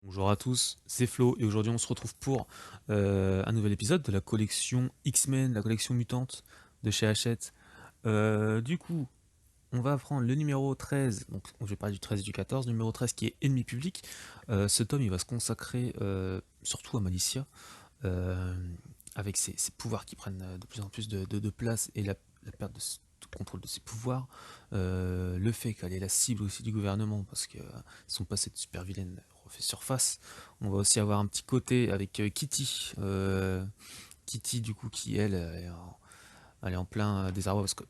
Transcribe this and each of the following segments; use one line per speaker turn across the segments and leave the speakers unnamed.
Bonjour à tous, c'est Flo et aujourd'hui on se retrouve pour un nouvel épisode de la collection X-Men, la collection mutante de chez Hachette. Du coup, on va prendre le numéro 13, donc je vais parler du 13 et du 14, numéro 13 qui est Ennemi public. Ce tome il va se consacrer surtout à Malicia, euh, avec ses pouvoirs qui prennent de plus en plus de place et la perte de contrôle de ses pouvoirs, le fait qu'elle est la cible aussi du gouvernement parce que son passé de super vilaine refait surface. On va aussi avoir un petit côté avec Kitty, Kitty du coup qui elle est en plein désarroi parce que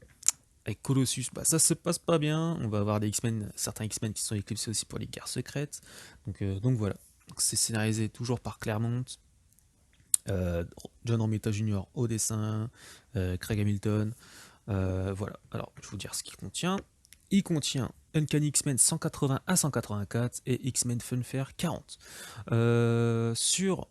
avec Colossus, bah, ça se passe pas bien. On va avoir des X-Men, certains X-Men qui sont éclipsés aussi pour les guerres secrètes. Donc voilà. C'est scénarisé toujours par Claremont. John Romita Jr. au dessin, Craig Hamilton. Voilà, alors je vais vous dire ce qu'il contient. Il contient Uncanny X-Men 180 à 184 et X-Men Funfair 40. Sur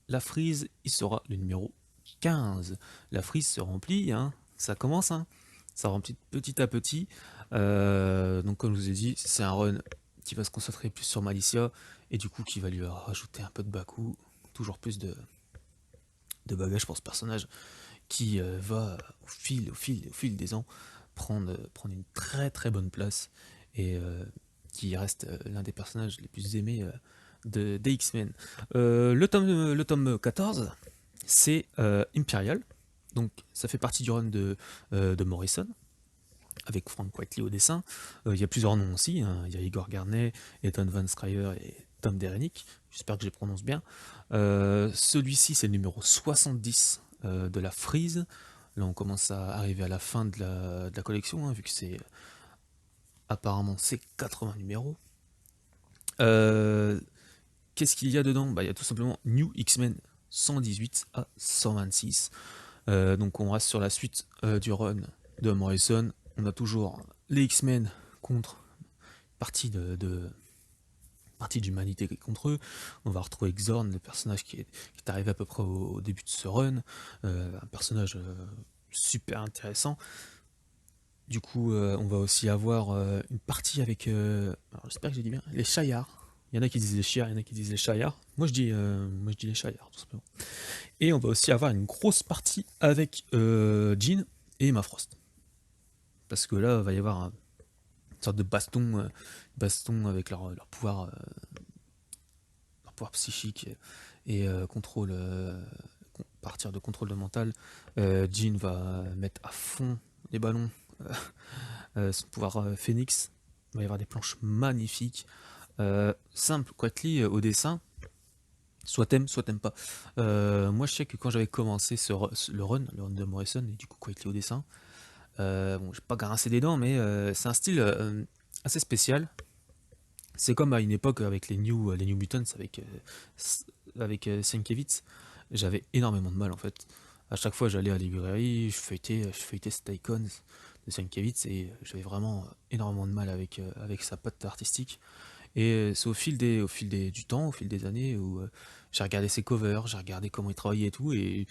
la frise, il sera le numéro 15. La frise se remplit, hein, ça commence, hein, ça remplit petit à petit. Donc comme je vous ai dit, c'est un run qui va se concentrer plus sur Malicia et du coup qui va lui rajouter un peu de Baku, toujours plus de bagages pour ce personnage qui va au fil des ans prendre une très très bonne place et qui reste l'un des personnages les plus aimés des X-Men. Le tome 14, c'est Imperial, donc ça fait partie du run de Morrison, avec Frank Quitely au dessin. Il y a plusieurs noms aussi, hein. Il y a Igor Garnet, Ethan Van Sciver et Tom Derenick, j'espère que je les prononce bien. Celui-ci, c'est le numéro 70 de la frise. Là, on commence à arriver à la fin de la collection, hein, vu que c'est apparemment c'est 80 numéros. Euh, Qu'est-ce qu'il y a dedans? Bah, il y a tout simplement New X-Men 118 à 126. Donc on reste sur la suite du run de Morrison. On a toujours les X-Men contre partie partie d'humanité contre eux. On va retrouver Xorn, le personnage qui est arrivé à peu près au début de ce run. Un personnage super intéressant. Du coup, on va aussi avoir une partie avec, alors j'espère que j'ai dit bien, les Shayars. Il y en a qui disent les Shi'ar, il y en a qui disent les Shayars. Moi je dis les Shayars, tout simplement. Et on va aussi avoir une grosse partie avec Jean et Emma Frost. Parce que là, il va y avoir une sorte de baston avec leur pouvoir psychique et contrôle, partir de contrôle de mental. Jean va mettre à fond les ballons son pouvoir Phoenix. Il va y avoir des planches magnifiques. Simple, Quately au dessin. Soit t'aimes pas. Moi, je sais que quand j'avais commencé le run de Morrison, et du coup Quately au dessin, bon, j'ai pas grincé des dents, mais c'est un style assez spécial. C'est comme à une époque avec les New Mutants, avec Sienkiewicz, j'avais énormément de mal en fait. À chaque fois, j'allais à la librairie, je feuilletais cet Icons de Sienkiewicz et j'avais vraiment énormément de mal avec sa patte artistique. Et c'est du temps, au fil des années, où j'ai regardé ses covers, j'ai regardé comment il travaillait et tout, et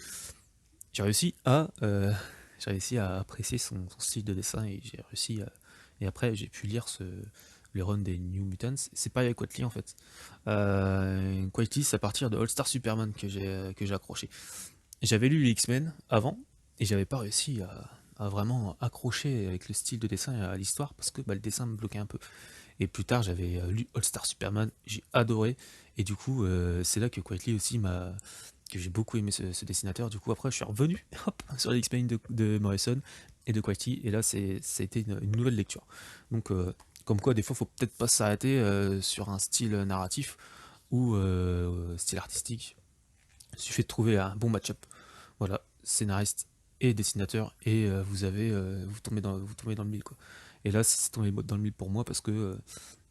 j'ai réussi à, euh, j'ai réussi à apprécier son style de dessin, et et après j'ai pu lire les runs des New Mutants. C'est pas avec Quately en fait. Quately, c'est à partir de All Star Superman que j'ai accroché. J'avais lu les X-Men avant, et j'avais pas réussi à vraiment accrocher avec le style de dessin et à l'histoire, parce que bah, le dessin me bloquait un peu. Et plus tard, j'avais lu All Star Superman, j'ai adoré. Et du coup, c'est là que Quitely aussi que j'ai beaucoup aimé ce dessinateur. Du coup, après, je suis revenu hop, sur les X-Men de Morrison et de Quitely. Et là, ça a été une nouvelle lecture. Donc, comme quoi, des fois, faut peut-être pas s'arrêter sur un style narratif ou style artistique. Il suffit de trouver un bon match-up. Voilà, scénariste et dessinateur, et vous tombez dans le mille, quoi. Et là, c'est tombé dans le mille pour moi parce que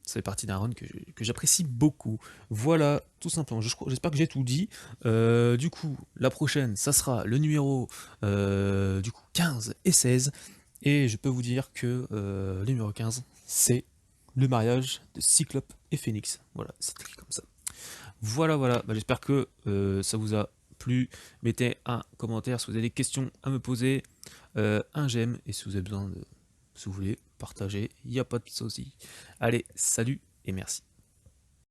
ça fait partie d'un run que j'apprécie beaucoup. Voilà, tout simplement. J'espère que j'ai tout dit. Du coup, la prochaine, ça sera le numéro du coup 15 et 16. Et je peux vous dire que le numéro 15, c'est le mariage de Cyclope et Phoenix. Voilà, c'est écrit comme ça. Voilà. Bah, j'espère que ça vous a plu. Mettez un commentaire si vous avez des questions à me poser, un j'aime, et si vous avez besoin de, si vous voulez, partager, il n'y a pas de souci. Allez, salut et merci.